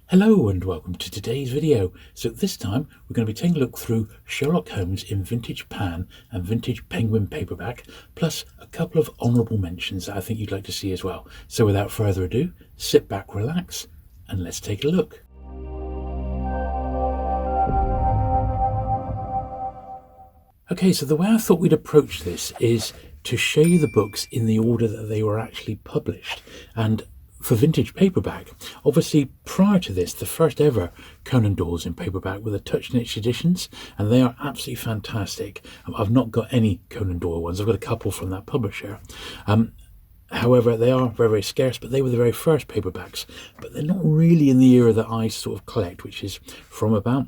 Hello and welcome to today's video. So this time we're going to be taking a look through Sherlock Holmes in vintage Pan and vintage Penguin paperback, plus a couple of honourable mentions that I think you'd like to see as well. So without further ado, sit back, relax, and let's take a look. Okay, so the way I thought we'd approach this is to show you the books in the order that they were actually published. And for vintage paperback, obviously prior to this, the first ever Conan-Doyle's in paperback were the Touch Niche editions, and they are absolutely fantastic. I've not got any Conan-Doyle ones. I've got a couple from that publisher. However, they are very, very scarce, but they were the very first paperbacks. But they're not really in the era that I sort of collect, which is from about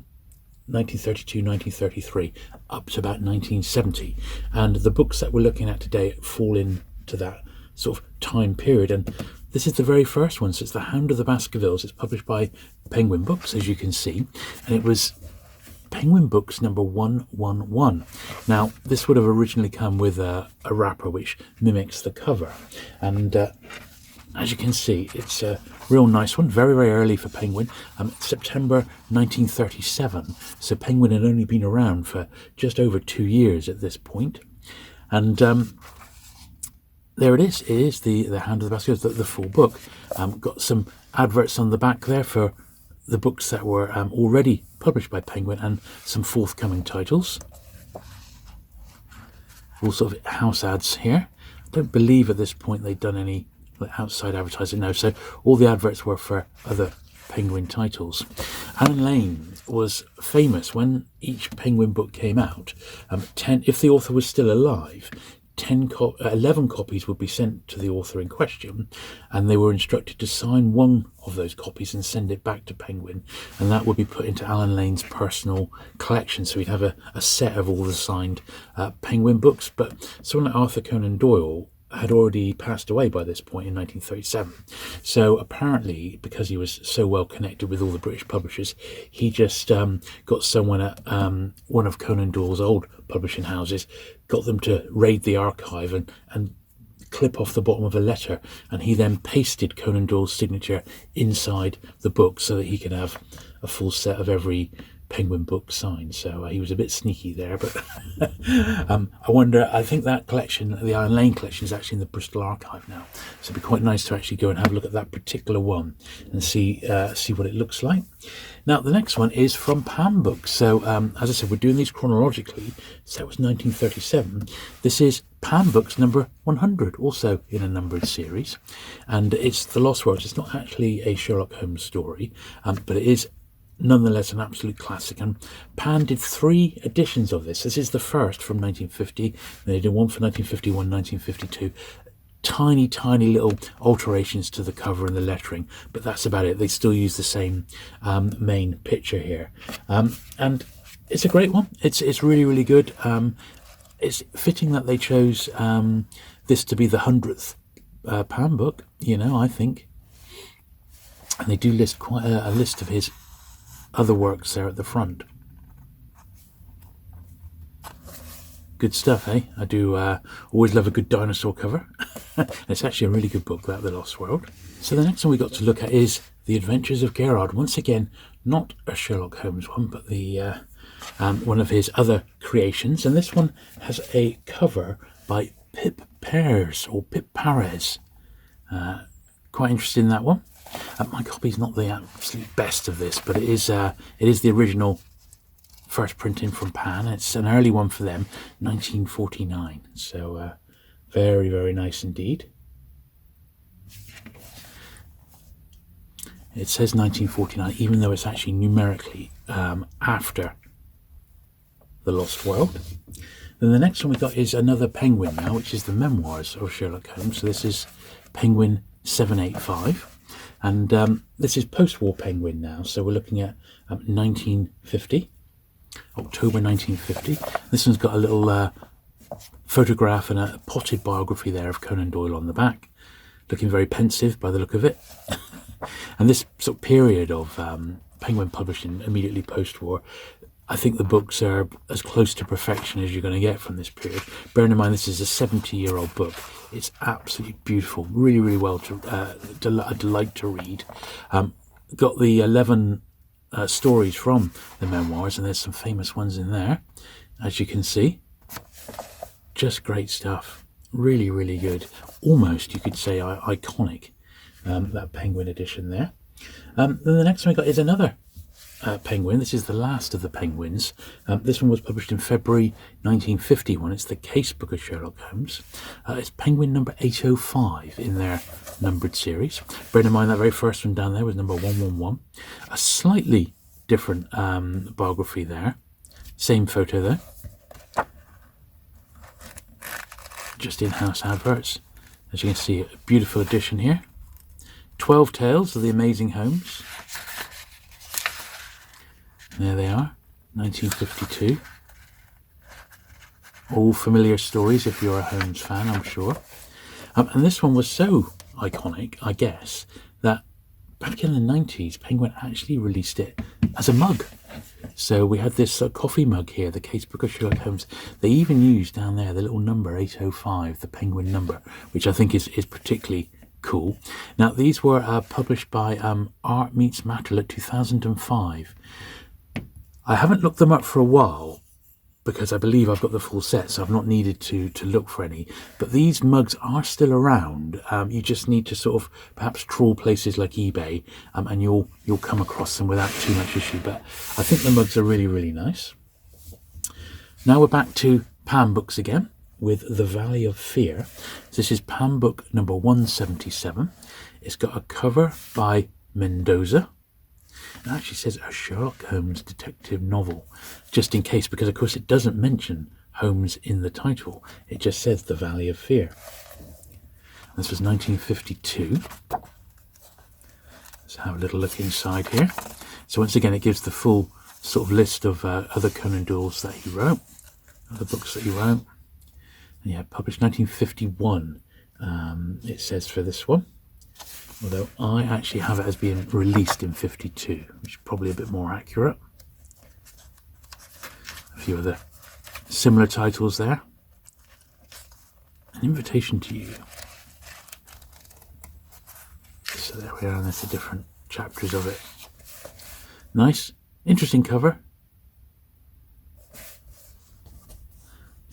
1932, 1933, up to about 1970. And the books that we're looking at today fall into that sort of time period. And this is the very first one. So it's The Hound of the Baskervilles. It's published by Penguin Books, as you can see. And it was Penguin Books number 111. Now, this would have originally come with a wrapper which mimics the cover. And as you can see, it's a real nice one, very, very early for Penguin, September 1937. So Penguin had only been around for just over 2 years at this point. And there it is. It is the Hound of the Baskervilles, the full book. Got some adverts on the back there for the books that were already published by Penguin and some forthcoming titles. All sort of house ads here. I don't believe at this point they'd done any outside advertising now, so all the adverts were for other Penguin titles. Alan Lane was famous when each Penguin book came out. If the author was still alive, 11 copies would be sent to the author in question, and they were instructed to sign one of those copies and send it back to Penguin, and that would be put into Alan Lane's personal collection. So he'd have a set of all the signed Penguin books. But someone like Arthur Conan-Doyle had already passed away by this point in 1937. So apparently, because he was so well connected with all the British publishers, he just got someone at one of Conan Doyle's old publishing houses, got them to raid the archive and clip off the bottom of a letter, and he then pasted Conan Doyle's signature inside the book so that he could have a full set of every Penguin book signed. So he was a bit sneaky there, but I think that collection, the Alan Lane collection, is actually in the Bristol Archive now, so it'd be quite nice to actually go and have a look at that particular one and see what it looks like. Now the next one is from Pan Books. So as I said, we're doing these chronologically, so it was 1937. This is Pan Books number 100, also in a numbered series, and it's The Lost World. It's not actually a Sherlock Holmes story, but it is nonetheless an absolute classic, and Pan did 3 editions of this. This is the first from 1950, they did one for 1951, 1952. Tiny little alterations to the cover and the lettering, but that's about it. They still use the same main picture here, and it's a great one. It's really good. It's fitting that they chose this to be the 100th Pan book, I think, and they do list quite a list of his other works there at the front. Good stuff, eh? I do always love a good dinosaur cover. It's actually a really good book, that, The Lost World. So the next one we got to look at is The Adventures of Gerard. Once again, not a Sherlock Holmes one, but the one of his other creations. And this one has a cover by Pip Pears, or Pip Pares. Quite interested in that one. My copy's not the absolute best of this, but it is the original first printing from Pan. It's an early one for them, 1949. So very, very nice indeed. It says 1949, even though it's actually numerically after The Lost World. Then the next one we got is another Penguin now, which is the Memoirs of Sherlock Holmes. So this is Penguin 785. And this is post-war Penguin now, so we're looking at 1950, October 1950. This one's got a little photograph and a potted biography there of Conan Doyle on the back, looking very pensive by the look of it. And this sort of period of Penguin publishing immediately post-war, I think the books are as close to perfection as you're going to get from this period. Bearing in mind this is a 70-year-old book. It's absolutely beautiful, really well, a delight to read. got the 11 stories from the memoirs, and there's some famous ones in there, as you can see. Just great stuff. Really, really good. Almost, you could say, iconic, that Penguin edition there. Then the next one we got is another Penguin. This is the last of the Penguins. This one was published in February 1951. It's the Case Book of Sherlock Holmes. It's Penguin number 805 in their numbered series. Bear in mind that very first one down there was number 111. A slightly different biography there. Same photo there. Just in-house adverts. As you can see, a beautiful edition here. 12 Tales of the Amazing Holmes. There they are, 1952. All familiar stories if you're a Holmes fan, I'm sure. And this one was so iconic, I guess, that back in the 90s, Penguin actually released it as a mug. So we had this coffee mug here, the Case Book of Sherlock Holmes. They even used down there the little number 805, the Penguin number, which I think is particularly cool. Now, these were published by Art Meets Matter at 2005. I haven't looked them up for a while because I believe I've got the full set, so I've not needed to look for any. But these mugs are still around. You just need to sort of perhaps trawl places like eBay, and you'll come across them without too much issue. But I think the mugs are really, really nice. Now we're back to Pan Books again with The Valley of Fear. This is Pan Book number 177. It's got a cover by Mendoza. It actually says a Sherlock Holmes detective novel, just in case, because of course it doesn't mention Holmes in the title. It just says The Valley of Fear. This was 1952. Let's have a little look inside here. So once again, it gives the full sort of list of other Conan-Doyles that he wrote, other books that he wrote. And yeah, published 1951, it says for this one. Although I actually have it as being released in 52, which is probably a bit more accurate. A few other similar titles there. An Invitation to You. So there we are, and there's the different chapters of it. Nice, interesting cover.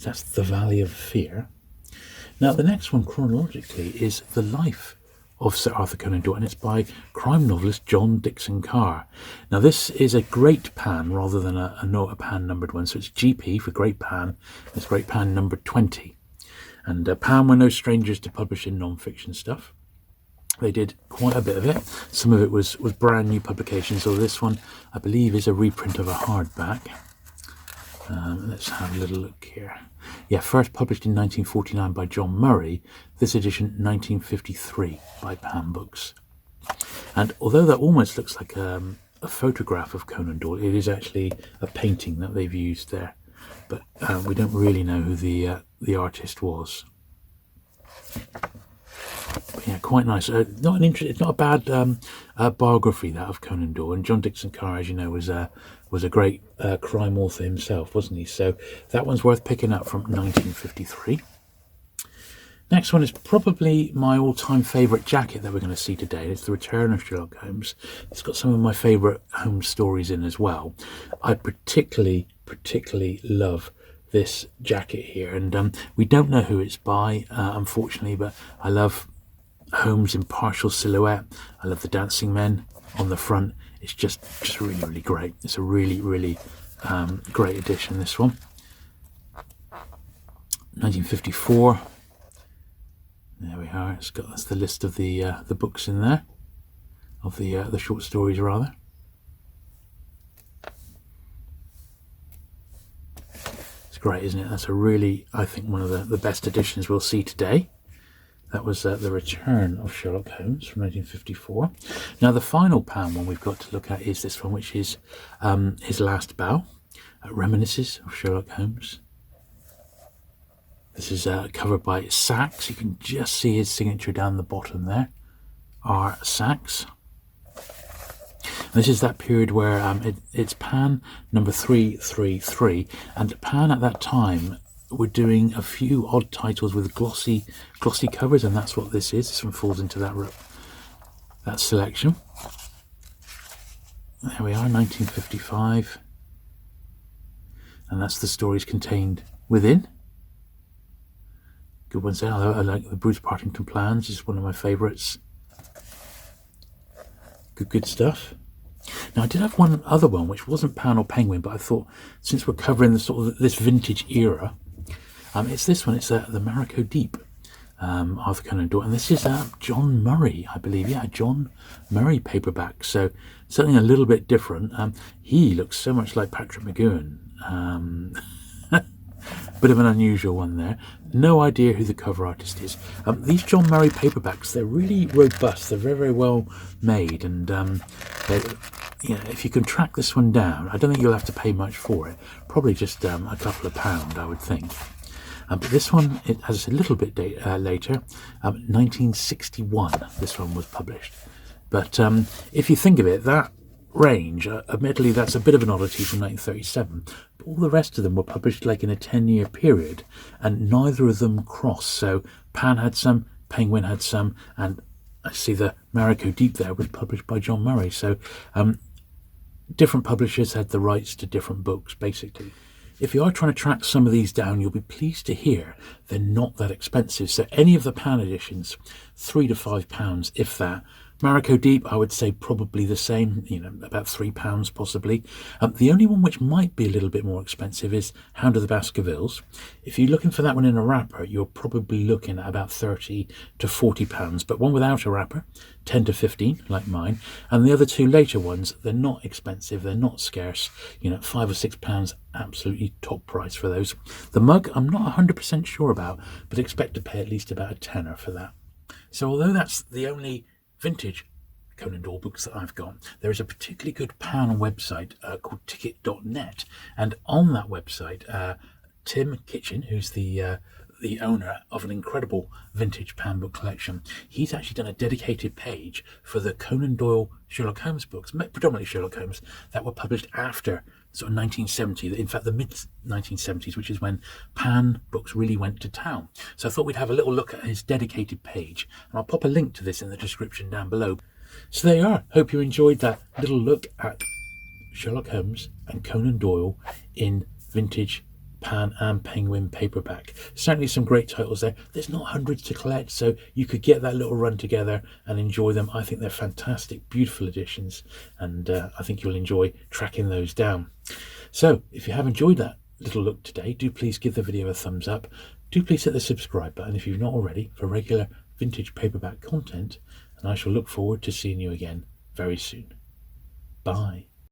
That's The Valley of Fear. Now the next one chronologically is The Life of Sir Arthur Conan-Doyle, and it's by crime novelist John Dickson Carr. Now this is a Great Pan rather than a Pan numbered one, so it's GP for Great Pan. It's Great Pan number 20. And Pan were no strangers to publishing non-fiction stuff. They did quite a bit of it. Some of it was brand new publications, so this one I believe is a reprint of a hardback. Let's have a little look here. Yeah, first published in 1949 by John Murray. This edition 1953 by Pan Books. And although that almost looks like a photograph of Conan Doyle, it is actually a painting that they've used there. But we don't really know who the artist was. But yeah, quite nice. It's not a bad biography, that of Conan Doyle. And John Dickson Carr, as you know, was a great crime author himself, wasn't he? So that one's worth picking up, from 1953. Next one is probably my all-time favourite jacket that we're going to see today. It's The Return of Sherlock Holmes. It's got some of my favourite Holmes stories in as well. I particularly love this jacket here, and we don't know who it's by, unfortunately, but I love Holmes' impartial silhouette. I love the dancing men on the front. It's just really, really great. It's a really, really great edition, this one. 1954. There we are. That's the list of the books in there, of the short stories rather. It's great, isn't it? That's a really, I think, one of the best editions we'll see today. That was The Return of Sherlock Holmes from 1954. Now the final Pan one we've got to look at is this one, which is His Last Bow, Reminiscences of Sherlock Holmes. This is covered by Sachs. You can just see his signature down the bottom there. R. Sachs. And this is that period where it's Pan number 333, and Pan at that time were doing a few odd titles with glossy covers, and that's what this is. This one falls into that selection. there we are, 1955. And that's the stories contained within. Good ones there. I like the Bruce Partington plans. It's one of my favourites. Good stuff. Now I did have one other one which wasn't Pan or Penguin, but I thought since we're covering the sort of this vintage era, it's this one. It's the Mariko Deep, Arthur Conan-Doyle, and this is John Murray, I believe. Yeah, John Murray paperback. So something a little bit different. He looks so much like Patrick McGoohan. Bit of an unusual one there. No idea who the cover artist is. These John Murray paperbacks, they're really robust. They're very, very well made, and if you can track this one down, I don't think you'll have to pay much for it. Probably just a couple of pounds, I would think. But this one, it has a little bit later, 1961. This one was published. But if you think of it, that range, admittedly that's a bit of an oddity from 1937, but all the rest of them were published like in a 10-year period, and neither of them crossed. So Pan had some, Penguin had some, and I see the Mariko Deep there was published by John Murray. So different publishers had the rights to different books, basically. If you are trying to track some of these down, you'll be pleased to hear they're not that expensive. So any of the Pan editions, £3 to £5, if that. Mariko Deep, I would say probably the same, about £3 possibly. The only one which might be a little bit more expensive is Hound of the Baskervilles. If you're looking for that one in a wrapper, you're probably looking at about £30 to £40. But one without a wrapper, 10 to 15, like mine. And the other two later ones, they're not expensive, they're not scarce. £5 or £6, absolutely top price for those. The mug, I'm not 100% sure about, but expect to pay at least about a tenner for that. So although that's the only vintage Conan Doyle books that I've got, there is a particularly good Pan website called ticket.net, and on that website Tim Kitchen, who's the owner of an incredible vintage Pan book collection, he's actually done a dedicated page for the Conan Doyle Sherlock Holmes books, predominantly Sherlock Holmes, that were published after sort of 1970, in fact the mid-1970s, which is when Pan books really went to town. So I thought we'd have a little look at his dedicated page, and I'll pop a link to this in the description down below. So there you are. Hope you enjoyed that little look at Sherlock Holmes and Conan Doyle in vintage Pan and Penguin paperback. Certainly some great titles there. There's not hundreds to collect, so you could get that little run together and enjoy them. I think they're fantastic, beautiful editions, and I think you'll enjoy tracking those down. So if you have enjoyed that little look today, do please give the video a thumbs up. Do please hit the subscribe button if you've not already for regular vintage paperback content, and I shall look forward to seeing you again very soon. Bye.